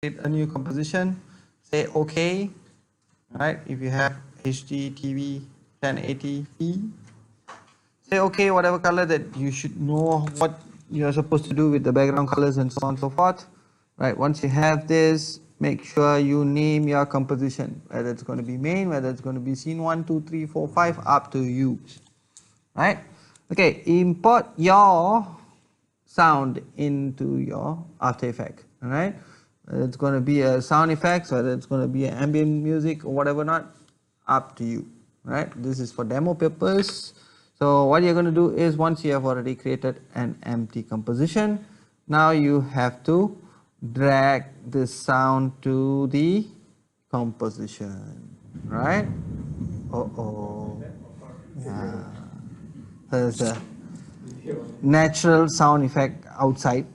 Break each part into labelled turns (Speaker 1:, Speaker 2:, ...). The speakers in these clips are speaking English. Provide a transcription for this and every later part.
Speaker 1: create a new composition, say OK, right? If you have HD TV 1080p, say OK, whatever color that you should know what you're supposed to do with the background colors and so on and so forth, right? Once you have this, make sure you name your composition, whether it's going to be main, whether it's going to be scene 1, 2, 3, 4, 5, up to you, right? Okay, import your sound into your After Effects, all right? Whether it's going to be a sound effects, whether it's going to be an ambient music or whatever not, up to you, right? This is for demo purpose. So what you're going to do is, once you have already created an empty composition, now you have to drag this sound to the composition, right? Yeah. There's a natural sound effect outside.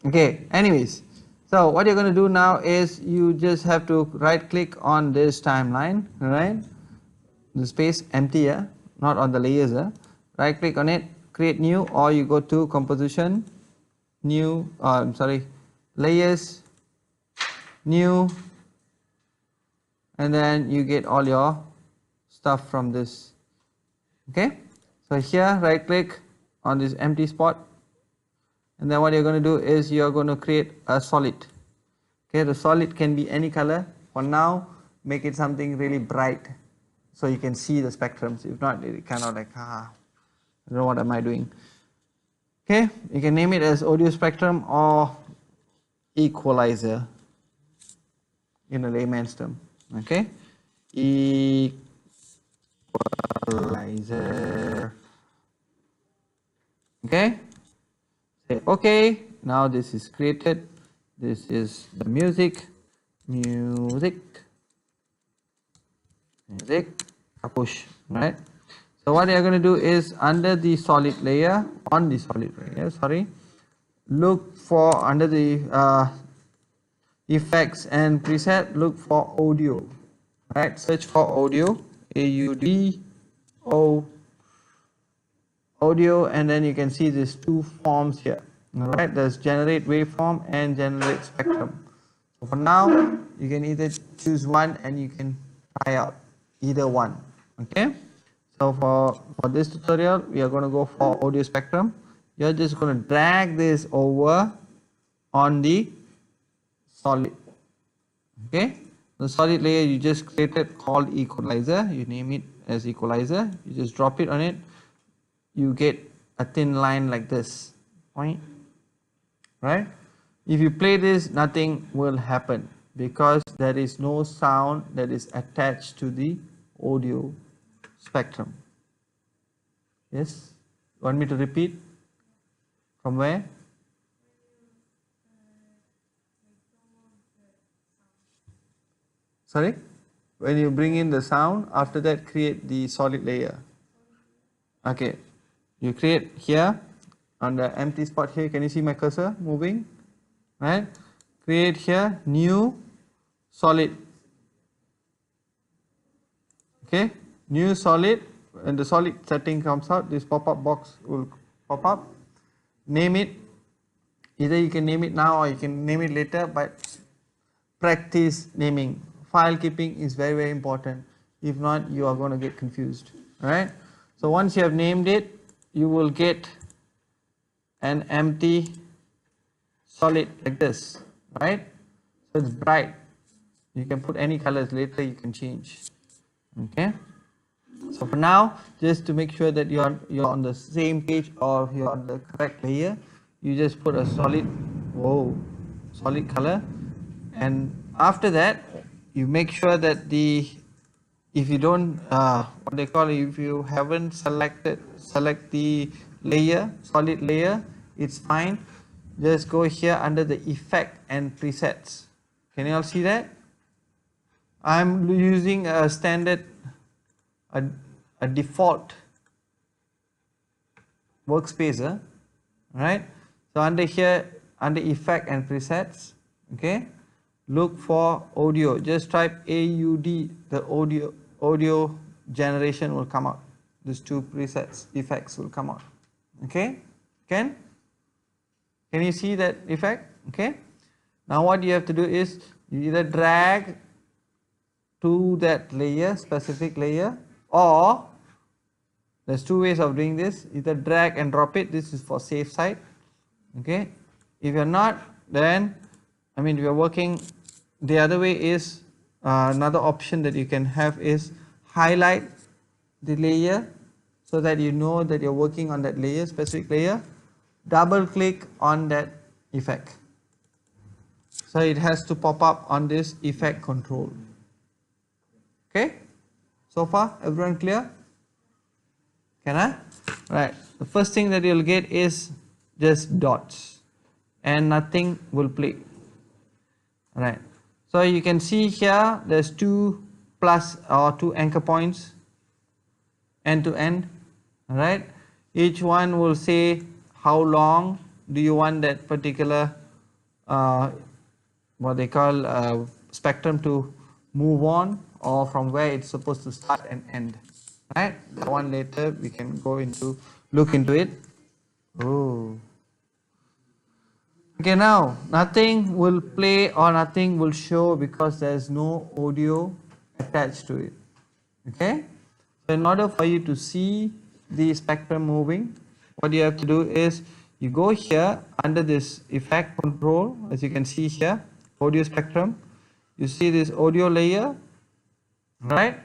Speaker 1: Okay, anyways, so what you're going to do now is you just have to right click on this timeline, right? The space empty here, not on the layers here. Right click on it, create new, or you go to composition, new, layers, new, and then you get all your stuff from this. Okay, so here right click on this empty spot, and then what you're going to do is you're going to create a solid. Okay, the solid can be any color. For now, make it something really bright so you can see the spectrums. If not, it kind of like, I don't know what am I doing. Okay, you can name it as audio spectrum or equalizer in a layman's term. Okay, equalizer. Okay, say okay. Now this is created. This is the music, push, right? So what you're going to do is, under the solid layer, look for, under the effects and preset, look for audio, right? Search for audio, AUDO, audio, and then you can see these two forms here. Alright, there's generate waveform and generate spectrum. So for now, you can either choose one and you can try out either one. Okay, so for this tutorial, we are going to go for audio spectrum. You're just going to drag this over on the solid. Okay, the solid layer you just created called equalizer, you name it as equalizer, you just drop it on it, you get a thin line like this, point, right? If you play this, nothing will happen because there is no sound that is attached to the audio spectrum. Yes, want me to repeat from where? Sorry, when you bring in the sound, after that create the solid layer. Okay, you create here on the empty spot here. Can you see my cursor moving? Right, create here new solid. Okay, new solid. When the solid setting comes out, this pop-up box will pop up. Name it. Either you can name it now or you can name it later, but practice naming. File keeping is very, very important. If not, you are going to get confused. Alright, so once you have named it, you will get an empty solid like this, right? So it's bright. You can put any colors, later you can change. Okay, so for now, just to make sure that you're on the same page or you're on the correct layer, you just put a solid solid color, and after that you make sure that if you don't if you haven't select the layer, solid layer, it's fine. Just go here under the effect and presets. Can you all see that? I'm using a standard, a default workspace, right? So under here, under effect and presets, okay, look for audio. Just type AUD, the audio generation will come out. These two presets, effects will come out. Okay, can you see that effect? Okay, now what you have to do is You either drag to that layer, specific layer, or there's two ways of doing this. Either drag and drop it. This is for safe side. Okay. If you're not, then I mean, if you're working, the other way is another option that you can have is highlight the layer so that you know that you're working on that layer, specific layer. Double click on that effect. So it has to pop up on this effect control. Okay. So far, everyone clear? Can I? Right. The first thing that you'll get is just dots and nothing will play. Right. So you can see here there's two plus or two anchor points end to end. Alright. Each one will say how long do you want that particular what they call spectrum to move on, or from where it's supposed to start and end. Right. That one later we can go into look into it. Oh. Okay, now nothing will play or nothing will show because there is no audio attached to it. Okay, so in order for you to see the spectrum moving, what you have to do is you go here under this effect control, as you can see here, audio spectrum. You see this audio layer, right?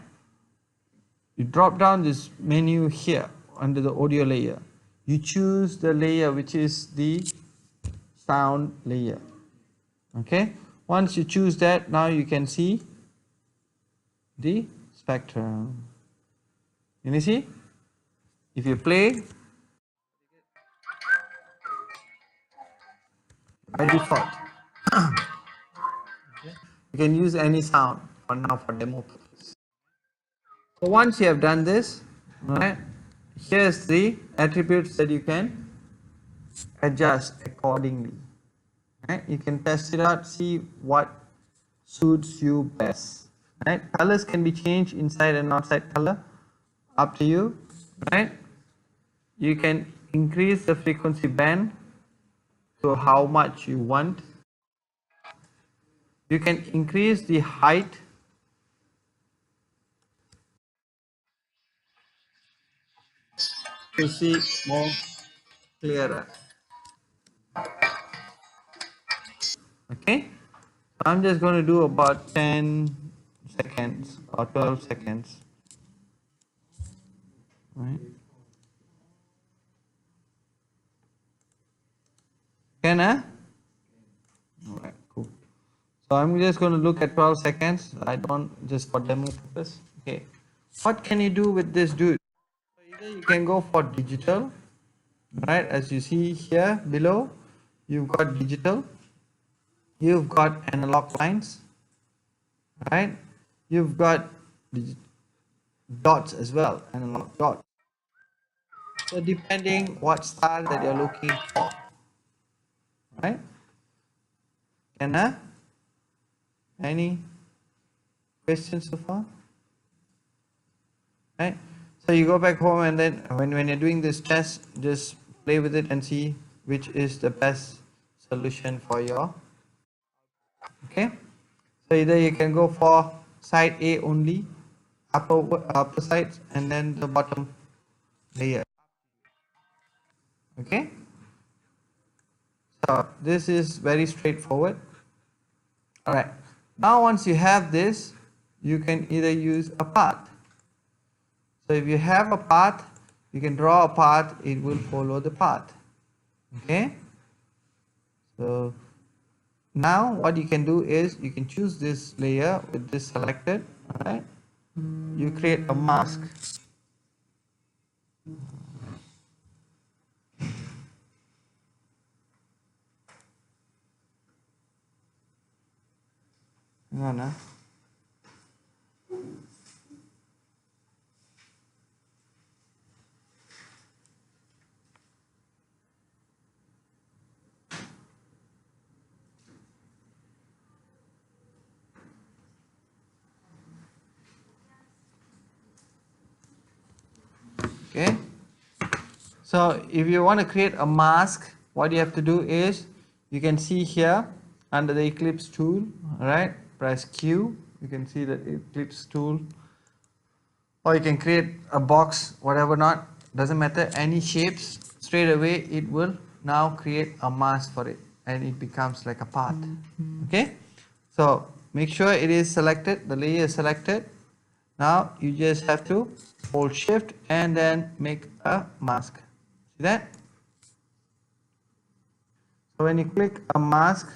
Speaker 1: You drop down this menu here under the audio layer. You choose the layer which is the sound layer. Okay, once you choose that, now you can see the spectrum. Can you see? If you play by default, you can use any sound for now for demo purpose. So once you have done this, right, here's the attributes that you can adjust accordingly. Right? You can test it out, see what suits you best. Right? Colors can be changed inside and outside color, up to you. Right? You can increase the frequency band to how much you want. You can increase the height to see more clearer. Okay, so I'm just going to do about 10 seconds or 12 seconds. Right. Can I? Alright, cool. So I'm just going to look at 12 seconds. I don't, just for demo purpose. Okay, what can you do with this dude? So either you can go for digital, right? As you see here below, you've got digital, you've got analog lines, right? You've got dots as well, analog dots. So depending what style that you're looking for, right? Can I? Any questions so far? Right? So you go back home and then when you're doing this test, just play with it and see which is the best solution for your. Okay? So either you can go for side A only, upper sides, and then the bottom layer. Okay? So this is very straightforward. Alright. Now once you have this, you can either use a path. So if you have a path, you can draw a path, it will follow the path. Okay? So now what you can do is you can choose this layer with this selected. Alright? You create a mask. Hang on, Okay, so if you want to create a mask, what you have to do is you can see here under the Eclipse tool, Alright, press Q, you can see that it clicks tool, or you can create a box, whatever not, doesn't matter, any shapes, straight away it will now create a mask for it and it becomes like a path. Okay, so make sure it is selected, the layer is selected. Now you just have to hold shift and then make a mask. See that? So when you click a mask,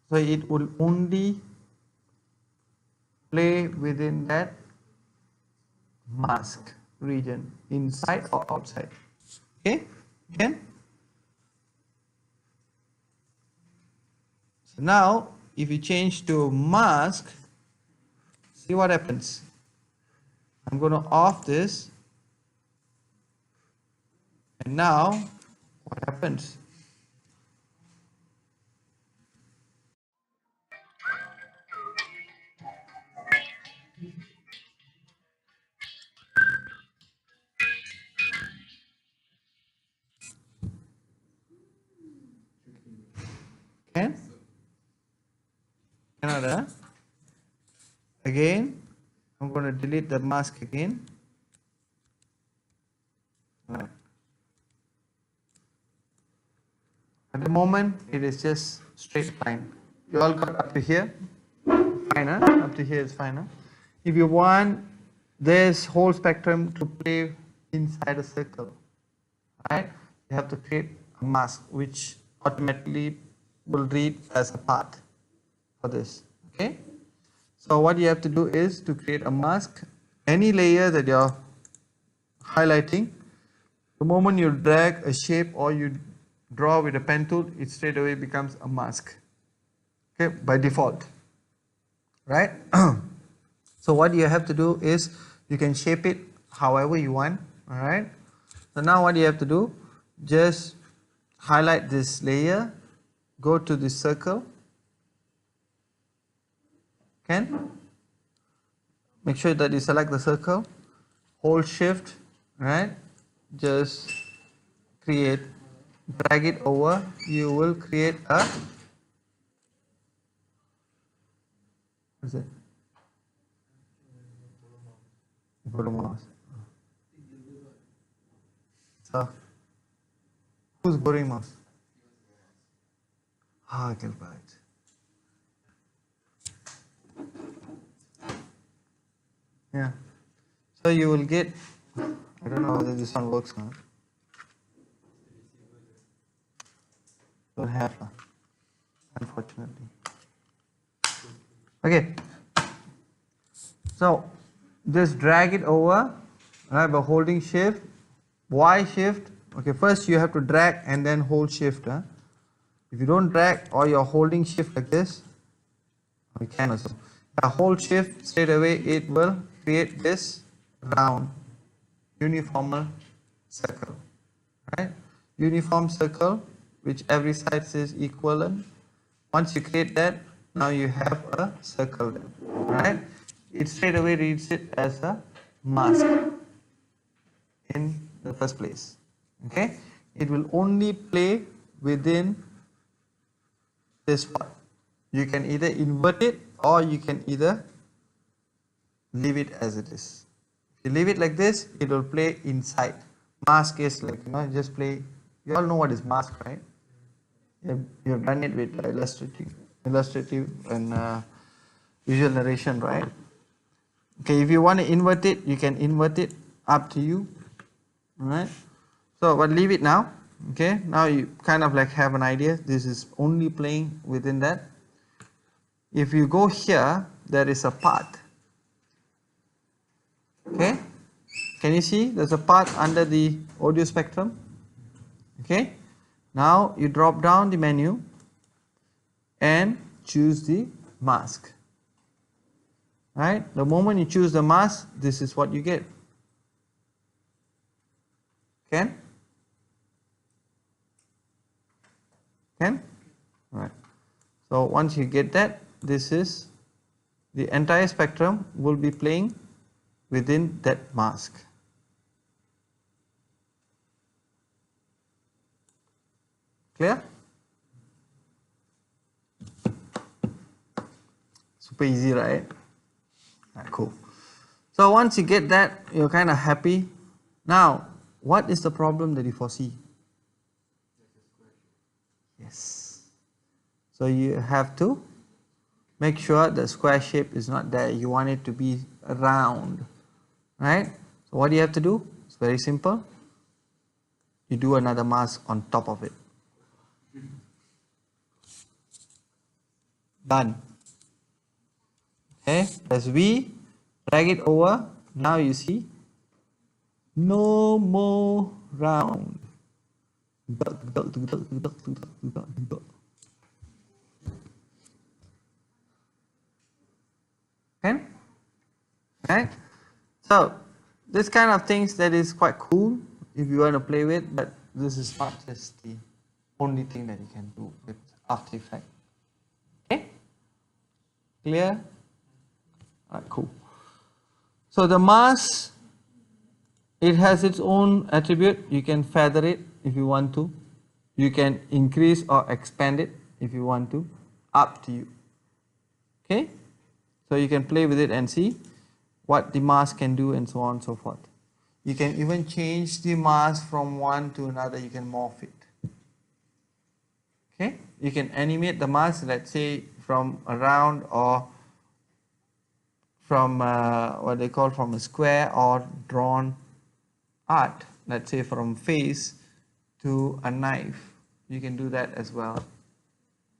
Speaker 1: so it will only play within that mask region, inside or outside. Okay, again. So now if you change to mask, see what happens. I'm going to off this, and now what happens? Okay, another. Again, I'm going to delete the mask again. Right. At the moment, it is just straight line. You all got up to here, fine, huh? Up to here is fine. Huh? If you want this whole spectrum to play inside a circle, right, you have to create a mask which automatically will read as a path for this. Okay, so what you have to do is to create a mask. Any layer that you're highlighting, the moment you drag a shape or you draw with a pen tool, it straight away becomes a mask. Okay, by default, right? So what you have to do is you can shape it however you want. All right, so now what you have to do, just highlight this layer, go to the circle, okay, make sure that you select the circle, hold shift, right, just create, drag it over, you will create a, what is it? Guru mouse. So, who's Guru mouse? Ah, Gilbert. Yeah. So you will get, I don't know whether this one works or not. Don't have, unfortunately. Okay. So just drag it over, right, by holding shift, Y shift. Okay, first you have to drag and then hold shift. Huh? If you don't drag or you're holding shift like this, we can also. Hold shift, straight away it will create this round uniform circle, right? Uniform circle which every side is equivalent. Once you create that, now you have a circle there, right? It straight away reads it as a mask in the first place. Okay, it will only play within this part. You can either invert it or you can either leave it as it is. If you leave it like this, it will play inside. Mask is like, just play. You all know what is mask, right? You've done it with illustrative and visual narration, right? Okay, if you want to invert it, you can invert it, up to you. Alright, so but leave it now. Okay, now you kind of like have an idea. This is only playing within that. If you go here, there is a path. Okay, can you see there's a path under the audio spectrum? Okay, now you drop down the menu and choose the mask. Right, the moment you choose the mask, this is what you get. Can? Alright, so once you get that, this is the entire spectrum will be playing within that mask. Clear? Super easy, right? Alright, cool. So once you get that, you're kind of happy. Now, what is the problem that you foresee? Yes. So you have to make sure the square shape is not there. You want it to be round, right? So what do you have to do? It's very simple. You do another mask on top of it. Done. Okay, as we drag it over, now you see no more round. Okay, right? So this kind of things that is quite cool if you want to play with, but this is not just the only thing that you can do with After Effects. Okay, clear? Alright, cool. So the mask, it has its own attribute. You can feather it if you want to. You can increase or expand it if you want to. Up to you. Okay? So you can play with it and see what the mask can do and so on and so forth. You can even change the mask from one to another. You can morph it. Okay? You can animate the mask, let's say from a round or from what they call from a square or drawn art, let's say from face to a knife. You can do that as well.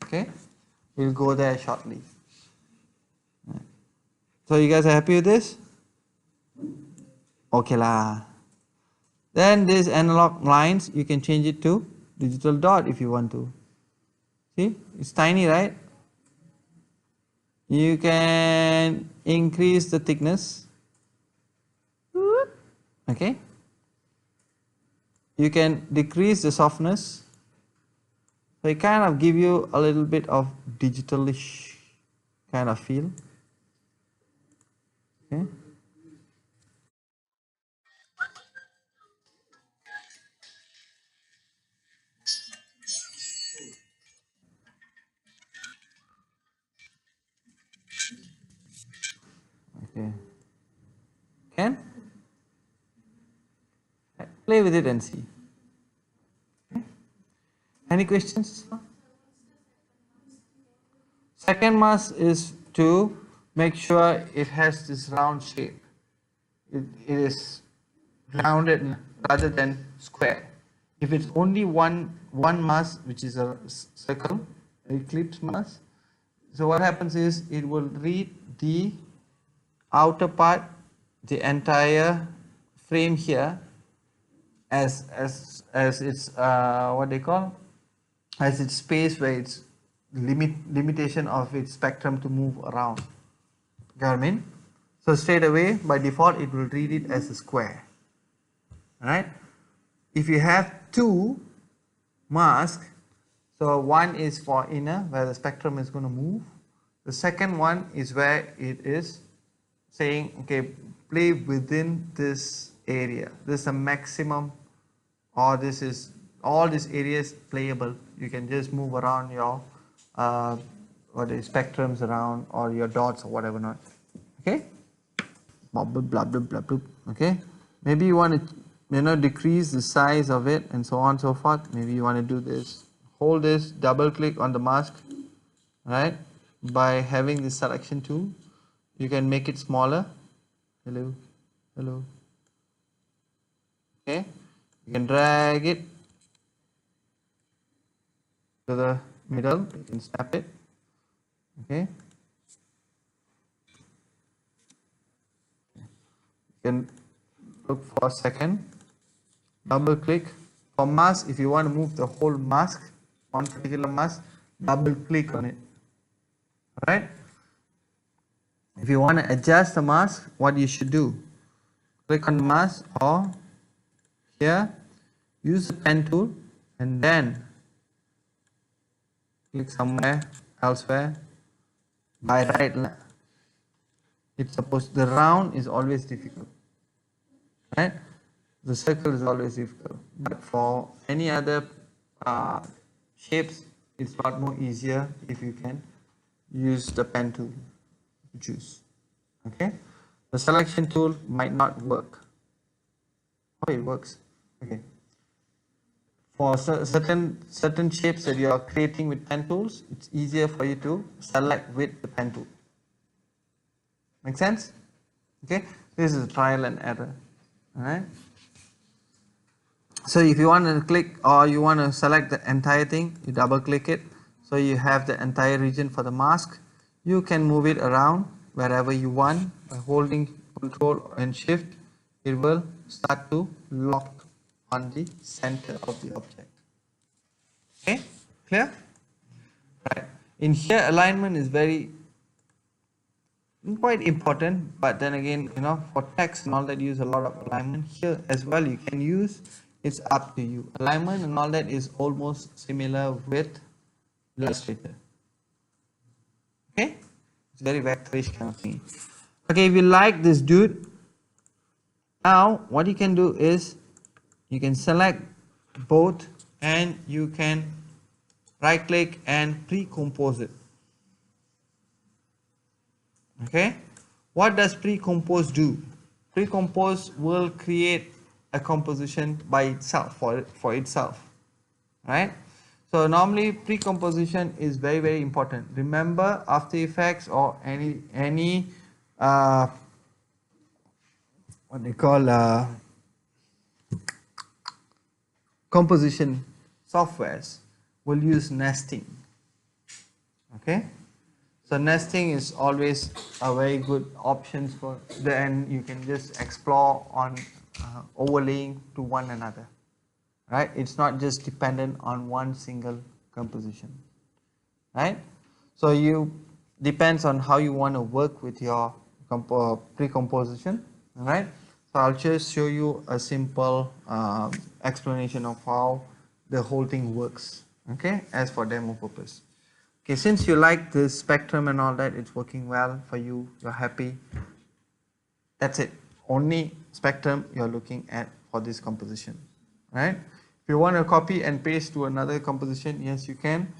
Speaker 1: Okay, we'll go there shortly. So you guys are happy with this? Okay lah. Then these analog lines, you can change it to digital dot if you want to. See, it's tiny, right? You can increase the thickness. Okay, you can decrease the softness. So it kind of give you a little bit of digitalish kind of feel. Okay. Okay. Can play with it and see. Okay. Any questions? Second mask is to make sure it has this round shape. It is rounded rather than square. If it's only one mask, which is a circle, eclipse mask, so what happens is it will read the outer part, the entire frame here, as its what they call, as its space where it's limitation of its spectrum to move around. Get what I mean? So straight away by default it will read it as a square. Right? If you have two masks, so one is for inner where the spectrum is going to move. The second one is where it is saying, okay, play within this area. This is a maximum, or this is all this area is playable. You can just move around your or the spectrums around or your dots or whatever not. Okay, blah blah blah blah blah blah. Okay, maybe you want to decrease the size of it and so on and so forth. Maybe you want to do this. Hold this, double click on the mask, right? By having this selection tool, you can make it smaller. Hello, hello. Okay, you can drag it to the middle. You can snap it. Okay. You can look for a second. Double click for mask. If you want to move the whole mask, one particular mask, double click on it. Alright. If you want to adjust the mask, what you should do? Click on the mask or here, use the pen tool and then click somewhere elsewhere by right. It's supposed the round is always difficult, right? The circle is always difficult, but for any other shapes, it's a lot more easier if you can use the pen tool. to choose. Okay, the selection tool might not work. Oh, it works. Okay, for certain shapes that you are creating with pen tools, it's easier for you to select with the pen tool. Make sense? Okay, this is trial and error. All right. So if you want to click or you want to select the entire thing, you double click it. So you have the entire region for the mask. You can move it around wherever you want by holding Control and Shift. It will start to lock on the center of the object. Okay, clear? Right. In here, alignment is quite important, but then again, for text and all that, use a lot of alignment. Here as well you can use. It's up to you. Alignment and all that is almost similar with Illustrator. Okay, it's very vectorish kind of thing. Okay, if you like this dude, now what you can do is you can select both and you can right click and pre-compose it. Okay, what does pre-compose do? Pre-compose will create a composition by itself for itself, right? So normally pre-composition is very important. Remember, After Effects or any what they call composition softwares will use nesting. Okay, so nesting is always a very good option for then you can just explore on overlaying to one another, right? It's not just dependent on one single composition, right? So you depends on how you want to work with your pre-composition, right? So I'll just show you a simple explanation of how the whole thing works, okay, as for demo purpose. Okay, since you like the spectrum and all that, it's working well for you, you're happy, that's it. Only spectrum you're looking at for this composition, right? If you want to copy and paste to another composition, yes you can,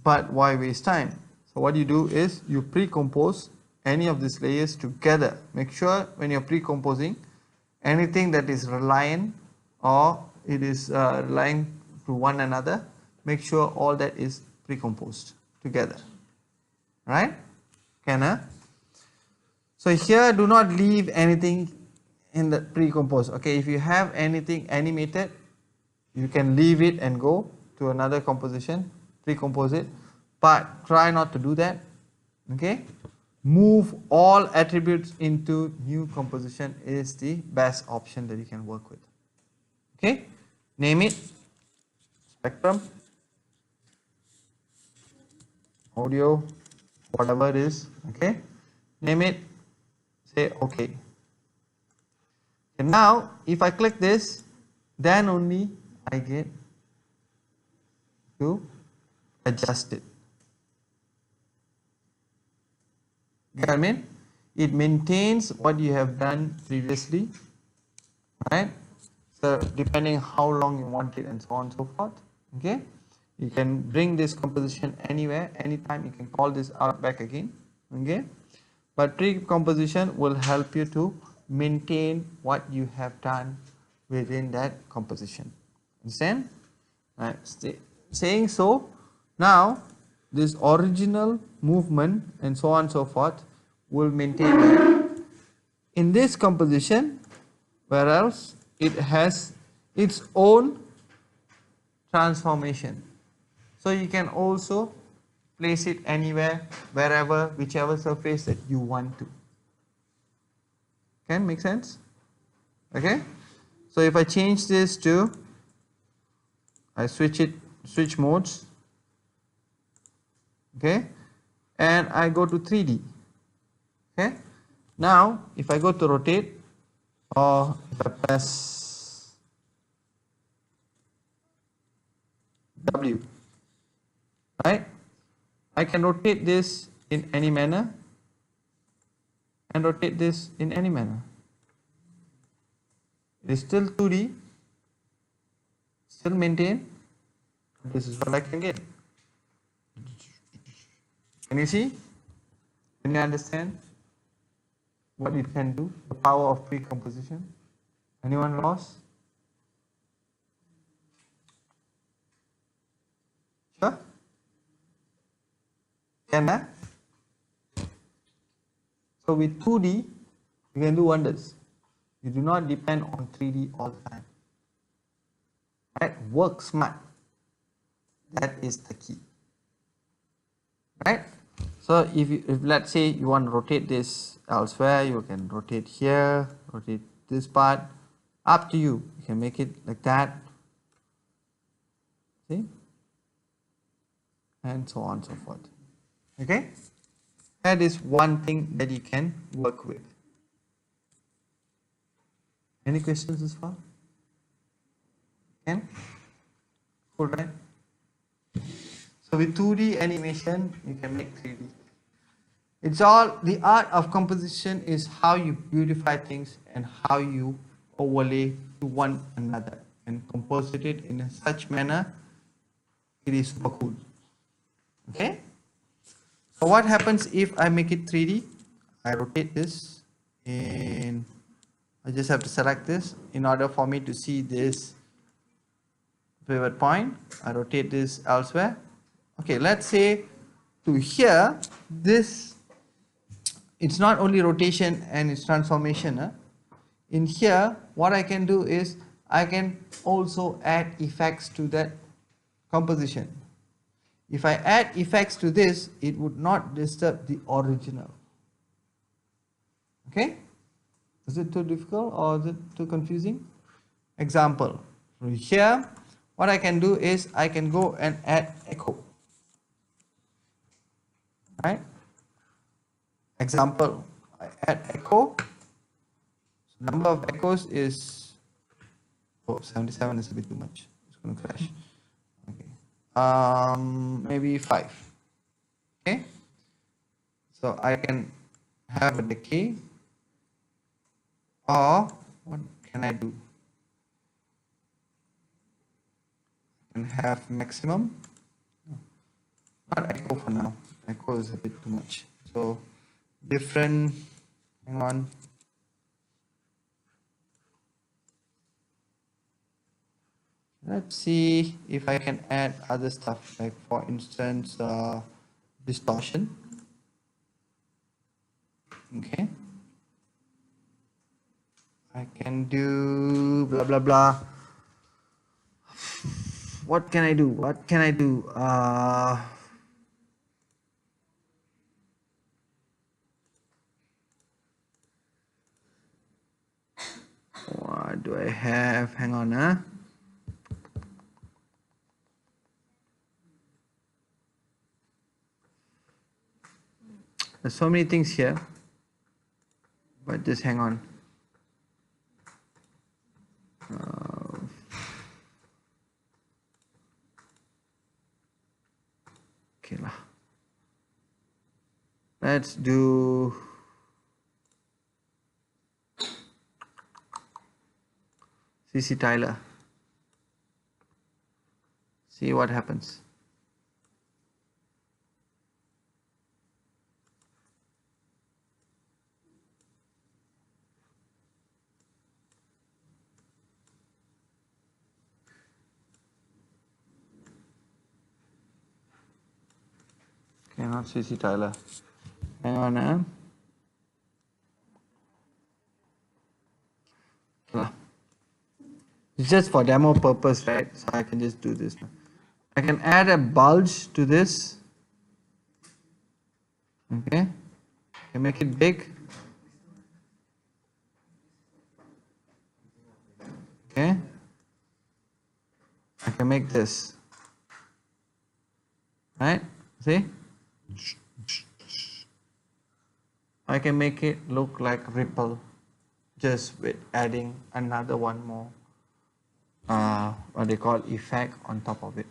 Speaker 1: but why waste time? So what you do is you pre-compose any of these layers together. Make sure when you're pre-composing, anything that is reliant or it is relying to one another, make sure all that is pre-composed together, right? Can so here do not leave anything in the pre-compose. Okay, if you have anything animated, you can leave it and go to another composition, pre-compose it, but try not to do that. Okay, move all attributes into new composition is the best option that you can work with. Okay, name it spectrum, audio, whatever it is. Okay, name it, say okay. And now if I click this, then only I get to adjust it. Get what I mean? It maintains what you have done previously, right? So depending how long you want it and so on and so forth. Okay, you can bring this composition anywhere, anytime. You can call this out back again. Okay, but pre-composition will help you to maintain what you have done within that composition. Understand? Right. Saying so, now this original movement and so on and so forth will maintain that. In this composition, whereas it has its own transformation, so you can also place it anywhere, wherever, whichever surface that you want to. Can make sense? Okay, so if I change this to, I switch modes, okay, and I go to 3D. Okay, now if I go to rotate, or if I press W, right, I can rotate this in any manner and rotate this in any manner. It is still 2D, still maintain. This is what I can get. Can you see? Can you understand? what it can do, the power of pre-composition. Anyone lost? Sure? Can I? So with 2D, you can do wonders. You do not depend on 3D all the time. Right? Work smart. That is the key. Right? So if let's say you want to rotate this elsewhere, you can rotate here, rotate this part. Up to you. You can make it like that. See? And so on and so forth. Okay? That is one thing that you can work with. Any questions as far? Can? Cool, right? So with 2D animation, you can make 3D. It's all, the art of composition is how you beautify things and how you overlay to one another and compose it in such manner, it is super cool. Okay? So what happens if I make it 3D? I rotate this and I just have to select this in order for me to see this pivot point. I rotate this elsewhere. Okay, let's say to here, this, it's not only rotation and it's transformation. In here, what I can do is I can also add effects to that composition. If I add effects to this, it would not disturb the original. Okay? Is it too difficult or is it too confusing? Example. Here, what I can do is I can go and add echo. Right? Example. I add echo. Number of echoes is 77 is a bit too much. It's going to crash. Okay. Maybe 5. Okay. So I can have a decay. Or what can I do? I can have maximum. Not echo for now. Echo is a bit too much. So different. Hang on. Let's see if I can add other stuff, like for instance distortion. Okay, I can do blah blah blah. What can I do? What can I do? What do I have? Hang on, There's so many things here, but just hang on. Okay lah. Let's do CC Tyler. See what happens. Okay, not CC Tyler. Hang on, It's just for demo purpose, right? So I can just do this. I can add a bulge to this. Okay. I can make it big. Okay. I can make this. Right? See? I can make it look like ripple just with adding another one more what they call effect on top of it.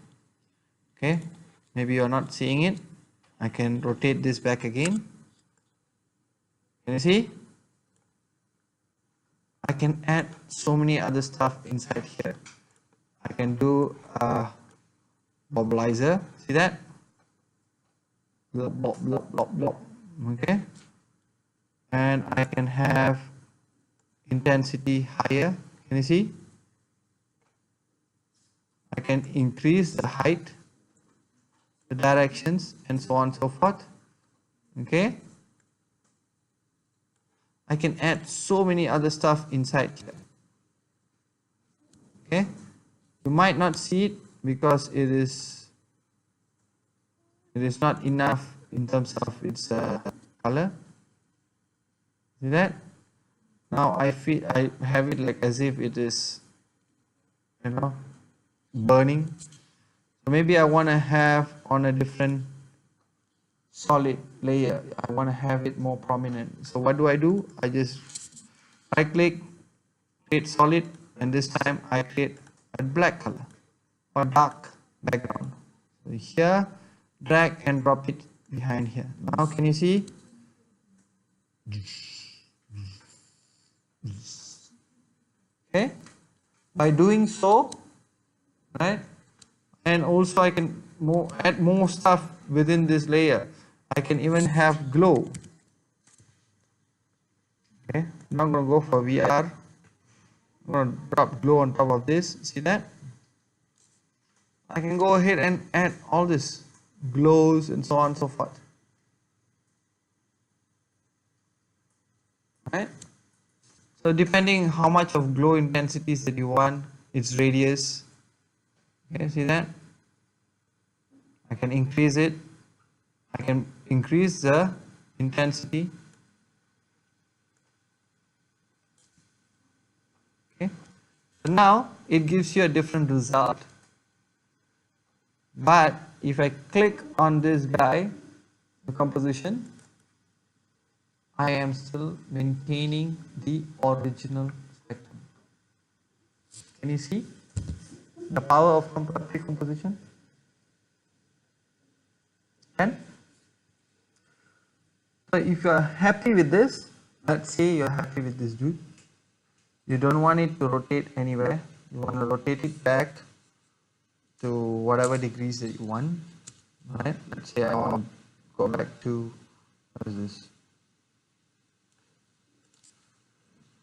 Speaker 1: Okay, maybe you're not seeing it. I can rotate this back again. Can you see? I can add so many other stuff inside here. I can do a bobblizer. See that? Blob, blob, blob, blob, blob. Okay. and I can have intensity higher. Can you see? I can increase the height, the directions, and so on and so forth. Okay, I can add so many other stuff inside here. Okay, you might not see it because it is not enough in terms of its color. See that? Now I have it like as if it is, you know, burning. So maybe I want to have on a different solid layer. I want to have it more prominent. So what do? I just right click, create solid, and this time I create a black color or dark background. So here, drag and drop it behind here. Now can you see? Okay, by doing so, right, and also I can add more stuff within this layer. I can even have glow. Okay, now I'm going to go for VR. I'm going to drop glow on top of this. See that? I can go ahead and add all this glows and so on and so forth. Right? So depending how much of glow intensities that you want, its radius. Okay, see that? I can increase it. I can increase the intensity. Okay. So now it gives you a different result. But if I click on this guy, the composition, I am still maintaining the original spectrum. Can you see the power of pre-composition? And so if you are happy with this, let's say you're happy with this dude, you don't want it to rotate anywhere, you want to rotate it back to whatever degrees that you want. Right? Let's say I want to go back to, what is this?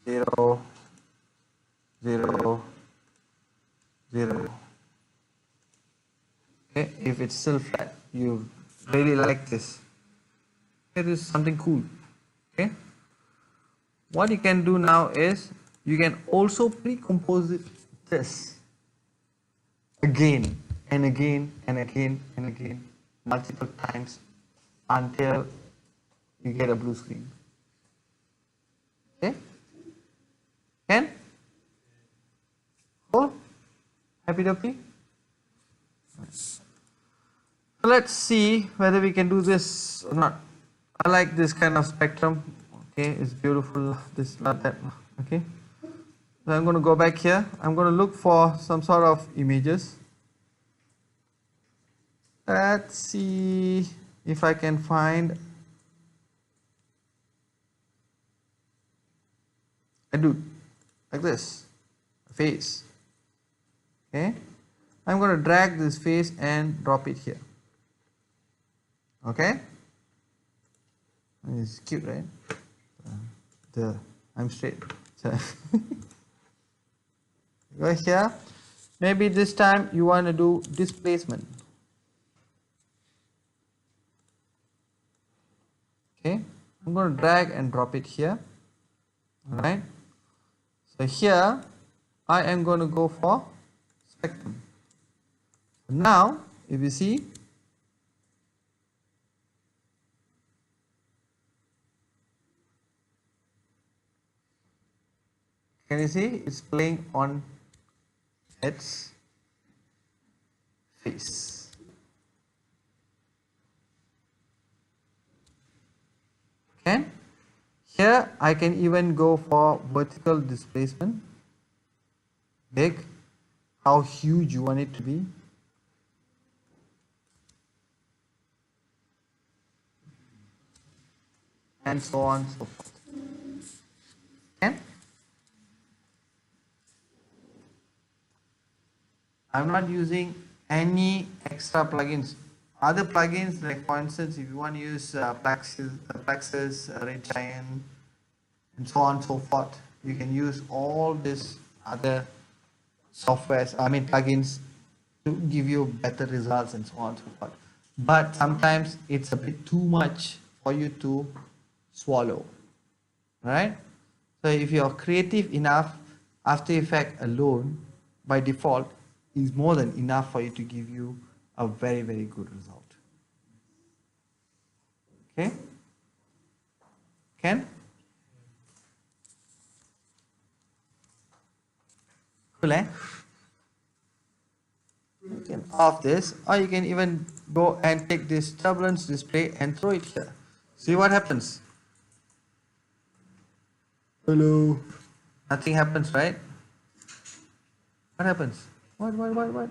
Speaker 1: 0, 0, 0. Okay, if it's still flat, you really like this. It is something cool. Okay, what you can do now is you can also pre-compose it this again and again and again and again multiple times until you get a blue screen. Okay, can? Cool? Happy dumpy? So let's see whether we can do this or not. I like this kind of spectrum. Okay, it's beautiful. This, not that. Okay, so I'm going to go back here. I'm going to look for some sort of images. Let's see if I can find a dude like this, a face. Okay, I'm going to drag this face and drop it here. Okay, it's cute, right? I'm straight. So go here. Maybe this time you want to do displacement. Okay, I'm going to drag and drop it here. Alright, so here I am going to go for spectrum. Now if you see, can you see it's playing on its face. Okay, here I can even go for vertical displacement, big, how huge you want it to be. And so on and so forth. Okay? I'm not using any extra plugins. Other plugins, like for instance, if you want to use Plexus, Red Giant, and so on and so forth. You can use all this other softwares, I mean plugins, to give you better results and so on and so forth. But sometimes it's a bit too much for you to swallow, right? So if you're creative enough, After Effects alone by default is more than enough for you to give you a very, very good result. Okay? Ken? Cool, eh? You can off this, or you can even go and take this turbulence display and throw it here. See what happens. Hello. Nothing happens, right? What happens? What?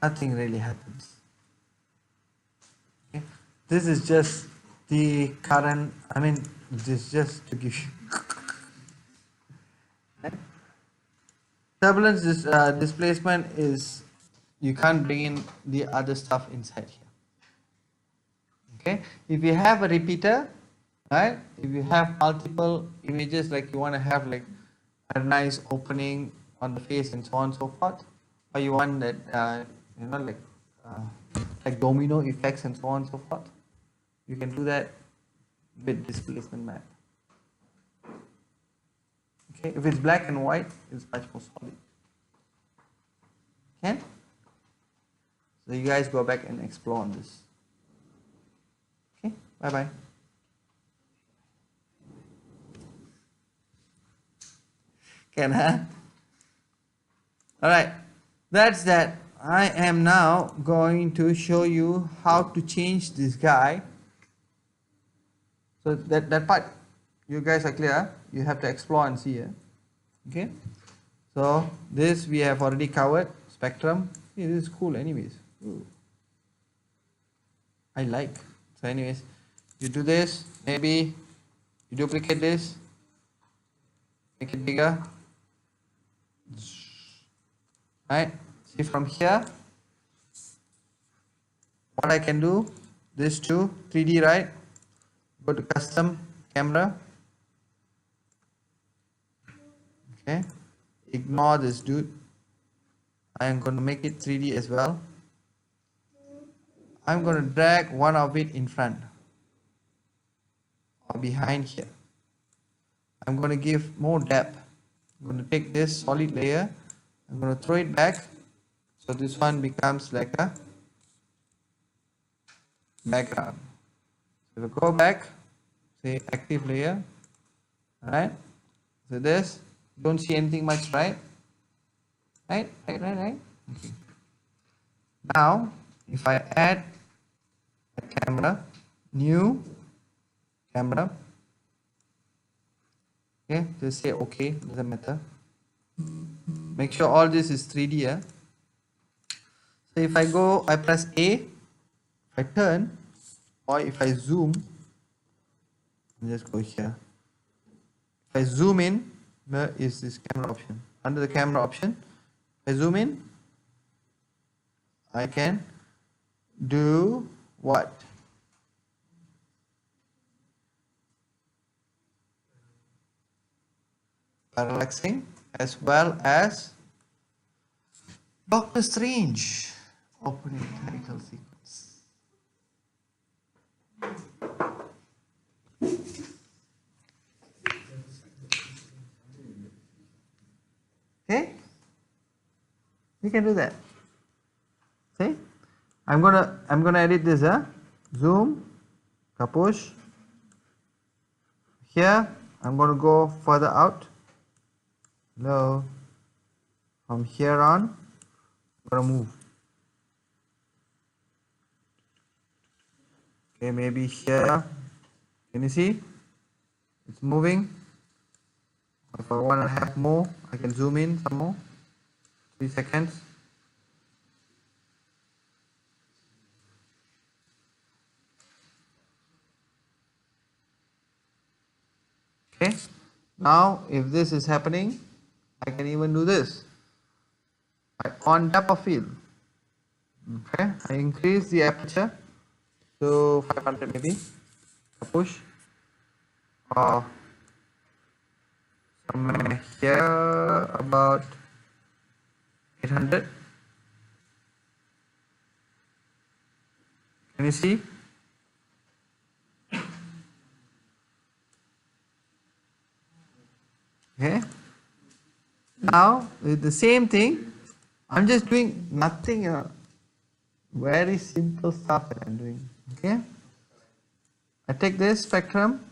Speaker 1: Nothing really happens. Okay. This is just the current, this is just to give you turbulence displacement is, you can't bring in the other stuff inside here. Okay, if you have a repeater, right, if you have multiple images, like you want to have like a nice opening on the face and so on and so forth, or you want that like domino effects and so on and so forth, you can do that with displacement map. Okay, if it's black and white, it's much more solid. Okay, so you guys go back and explore on this. Okay, bye bye. Can, huh? Alright, that's that. I am now going to show you how to change this guy. So that part, you guys are clear. You have to explore and see. Okay, so this we have already covered. Spectrum. Hey, this is cool anyways. Ooh. I like. So anyways, you do this, maybe you duplicate this, make it bigger. Right, see from here what I can do. This to 3D, right? Go to custom camera. Okay, ignore this dude. I am going to make it 3D as well. I'm going to drag one of it in front or behind here. I'm going to give more depth. I'm going to take this solid layer, I'm going to throw it back, so this one becomes like a background. So if I go back, say active layer, alright, so this, don't see anything much, right? Right. Okay. Now, if I add a camera, new camera, okay, just say okay, doesn't matter. Make sure all this is 3D. So if I go, I press A, if I turn, or if I zoom, just go here. If I zoom in, where is this camera option? Under the camera option, if I zoom in, I can do what? Parallaxing, as well as Doctor Strange opening title sequence. Okay, we can do that. See, I'm gonna edit this. Zoom, push. Here, I'm gonna go further out. No, from here on, I'm gonna move. Okay, maybe here. Can you see? It's moving. If I want to have more, I can zoom in some more. 3 seconds. Okay. Now, if this is happening, I can even do this. On depth of field. Okay. I increase the aperture to 500 maybe, a push, or somewhere here about 800. Can you see? Okay. Now with the same thing, I'm just doing nothing. Very simple stuff that I'm doing. Okay. I take this spectrum,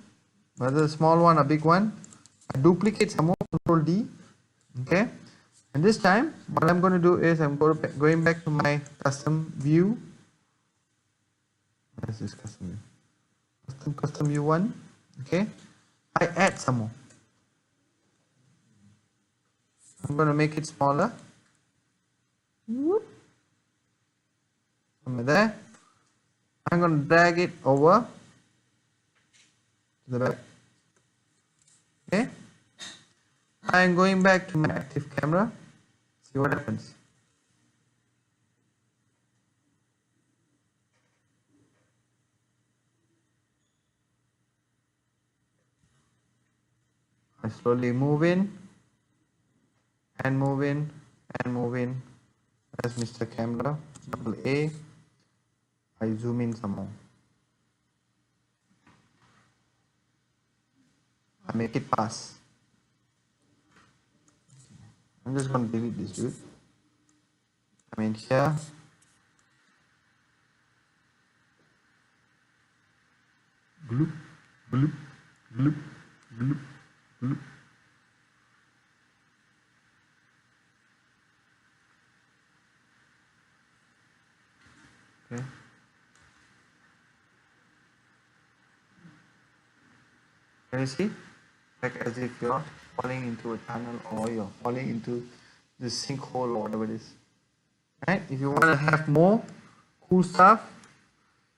Speaker 1: whether a small one or big one. I duplicate some more. Control D. Okay. And this time, what I'm going to do is I'm going back to my custom view. Where's this custom view? Custom view one. Okay. I add some more. I'm going to make it smaller. Somewhere there. I'm going to drag it over to the back. Okay. I'm going back to my active camera. See what happens. I slowly move in and move in and move in. As Mr. Camera, double A. I zoom in some more. I make it pass. I'm just going to delete this dude. I mean here. Bloop, bloop, bloop, bloop, bloop. Okay. Can you see? Like as if you're falling into a tunnel or you're falling into the sinkhole or whatever it is. Right? If you want to have more cool stuff,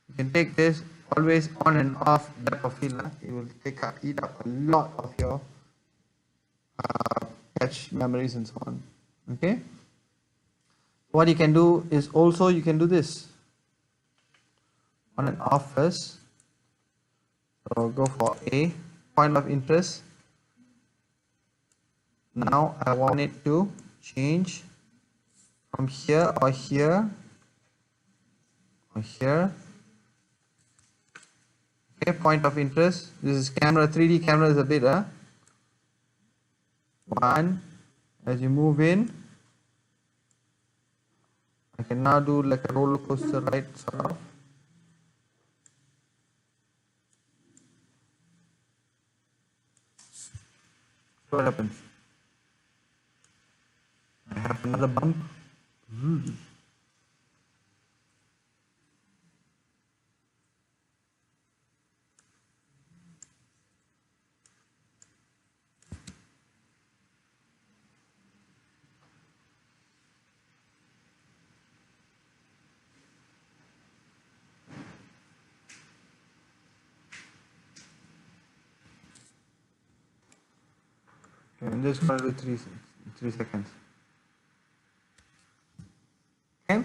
Speaker 1: you can take this always on and off depth of field. It will eat up a lot of your cache memories and so on. Okay. What you can do is also you can do this on and off first. So go for A, point of interest. Now I want it to change from here or here or here. Okay, point of interest. This is camera, 3D camera is a bit one. As you move in, I can now do like a roller coaster ride sort of. So what happens? I have another bump. Okay, I'm just going to do 3 seconds. Okay.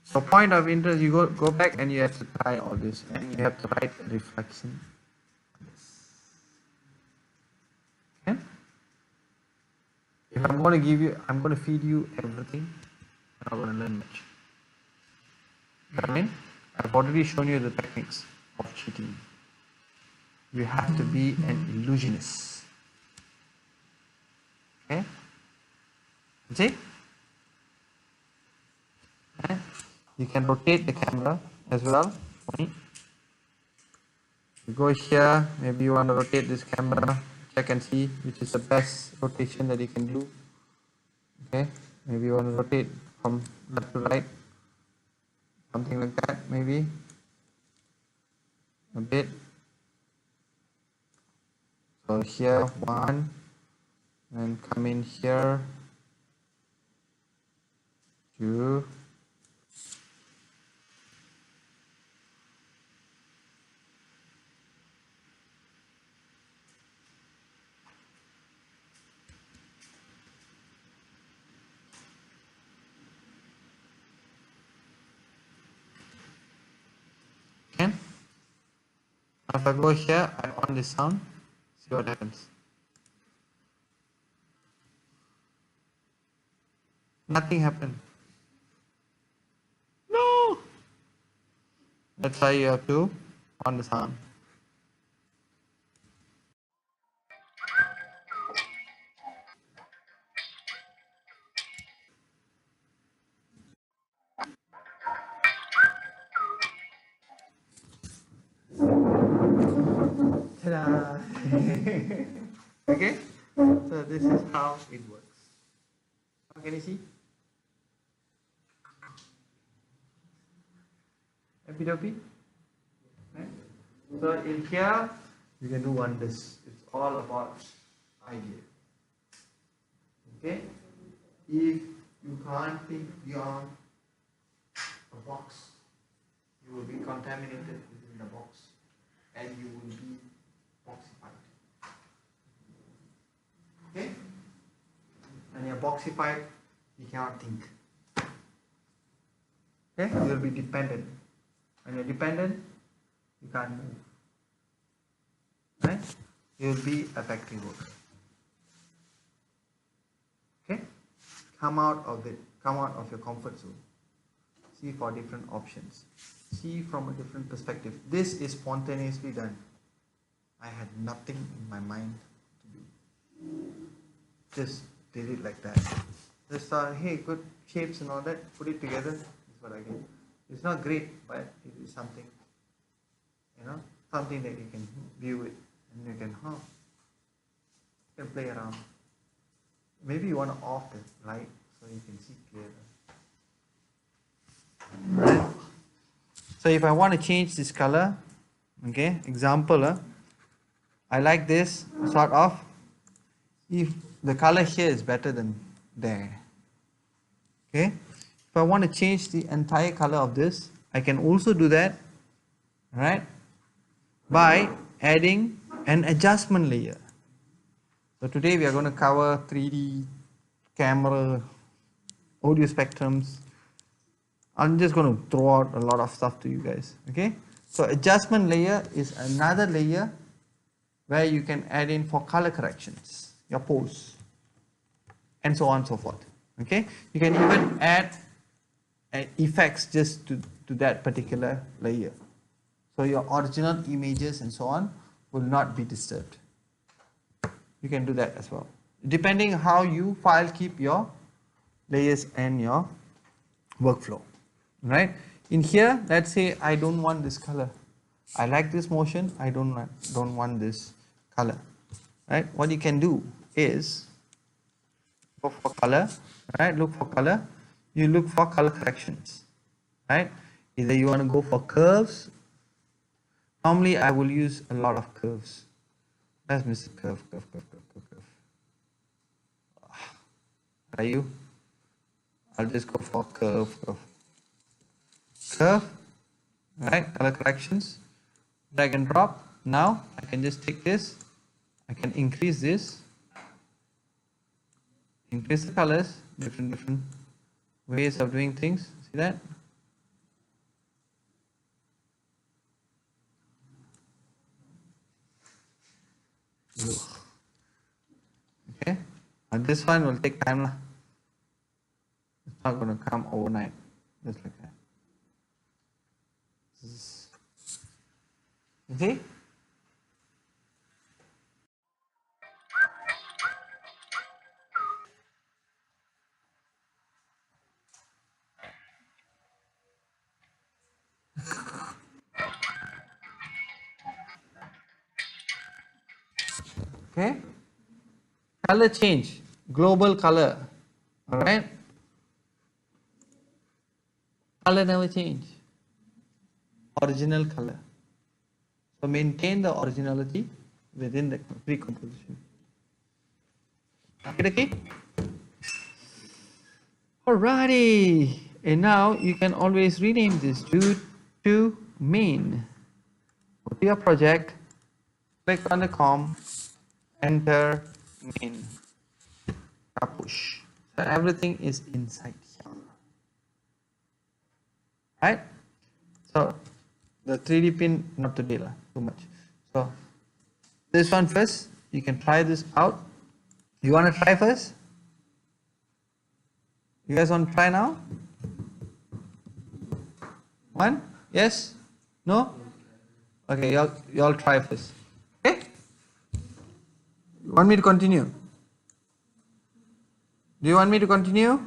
Speaker 1: So point of interest, you go back and you have to try all this, and you have to write reflection. Okay. If I'm going to feed you everything, you're not going to learn much. I mean, I've already shown you the techniques of cheating. You have to be an illusionist. Okay. See? Okay. You can rotate the camera as well. You go here, maybe you want to rotate this camera, check and see which is the best rotation that you can do. Okay, maybe you want to rotate from left to right, something like that, maybe a bit. So here, one, and come in here, two. If I go here, I on this sound, see what happens. Nothing happened. No! That's why you have to on the sound. Ta-da! Okay? So this is how it works. Can you see? Happy dopey? Right? So in here, you can do wonders. It's all about idea. Okay? If you can't think beyond a box, you will be contaminated within the box and you will be boxified. Okay? When you're boxified, you cannot think. Okay? You will be dependent. When you're dependent, you can't move. Right? You will be a factory worker. Okay? Come out of it. Come out of your comfort zone. See for different options. See from a different perspective. This is spontaneously done. I had nothing in my mind to do. Just did it like that. Just thought, hey, good shapes and all that. Put it together. That's what I get. It's not great, but it is something. You know, something that you can view it and you can play around. Maybe you want to off the light so you can see clearer. Right? So if I want to change this color, okay, example, I like this sort of. If the color here is better than there, okay. If I want to change the entire color of this, I can also do that, right, by adding an adjustment layer. So today we are going to cover 3D camera, audio spectrums. I'm just going to throw out a lot of stuff to you guys, okay. So adjustment layer is another layer where you can add in for color corrections, your pose, and so on and so forth, okay. You can even add effects just to that particular layer. So your original images and so on will not be disturbed. You can do that as well, depending how you file keep your layers and your workflow, right? In here, let's say I don't want this color. I like this motion. I don't want this color, right? What you can do is go for color, right? Look for color. You look for color corrections, right? Either you want to go for curves. Normally, I will use a lot of curves. Let's miss curve. Are you? I'll just go for curve. Right? Color corrections. Drag and drop. Now I can just take this. I can increase this. Increase the colors. Different ways of doing things. See that? Okay, and this one will take time. It's not going to come overnight, just like that. You see? Okay, color change, global color, all right? Color never change, original color. So maintain the originality within the pre-composition. Okay? Alrighty, and now you can always rename this to main. Go to your project, click on the com, enter main, push. So everything is inside here. Right? So the 3D pin, not today, too much. So this one first, you can try this out. You want to try first? You guys want to try now? One? Yes? No? Okay, y'all try first. Okay? You want me to continue? Do you want me to continue?